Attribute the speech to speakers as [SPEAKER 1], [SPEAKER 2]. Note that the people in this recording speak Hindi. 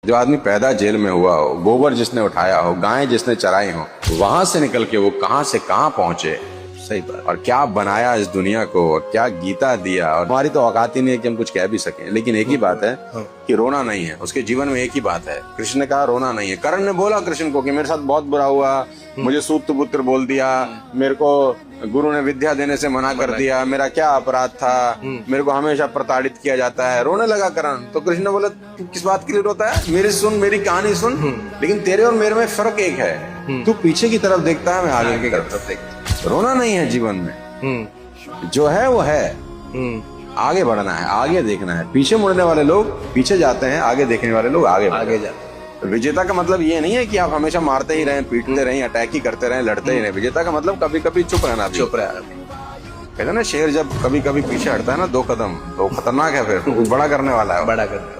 [SPEAKER 1] जो आदमी पैदा जेल में हुआ हो, गोबर जिसने उठाया हो, गायें जिसने चराई हो, वहां से निकल के वो कहां से कहां पहुंचे,
[SPEAKER 2] सही बात।
[SPEAKER 1] और क्या बनाया इस दुनिया को, और क्या गीता दिया। और हमारी तो औकात ही नहीं है कि हम कुछ कह भी सकें, लेकिन एक ही बात है कि रोना नहीं है। उसके जीवन में एक ही बात है, कृष्ण ने कहा रोना नहीं है। कर्ण ने बोला कृष्ण को कि मेरे साथ बहुत बुरा हुआ, मुझे सूत पुत्र बोल दिया, मेरे को गुरु ने विद्या देने से मना कर दिया, मेरा क्या अपराध था, मेरे को हमेशा प्रताड़ित किया जाता है। रोने लगा कर्ण। तो कृष्ण ने बोला तू किस बात के लिए रोता है, मेरी सुन, मेरी कहानी सुन, लेकिन तेरे और मेरे में फर्क एक है, तू पीछे की तरफ देखता है, मैं आगे की तरफ देखता हूं। रोना नहीं है जीवन में, जो है वो है, आगे बढ़ना है, आगे देखना है। पीछे मुड़ने वाले लोग पीछे जाते हैं, आगे देखने वाले लोग आगे जाते हैं। विजेता का मतलब ये नहीं है कि आप हमेशा मारते ही रहें, पीटते रहें, अटैक ही करते रहें, लड़ते ही रहें। विजेता का मतलब कभी कभी चुप रहना,
[SPEAKER 2] चुप रहा।
[SPEAKER 1] कहते हैं ना शेर जब कभी कभी पीछे हटता है ना 2 कदम, तो खतरनाक है, फिर कुछ बड़ा करने वाला है,
[SPEAKER 2] बड़ा कर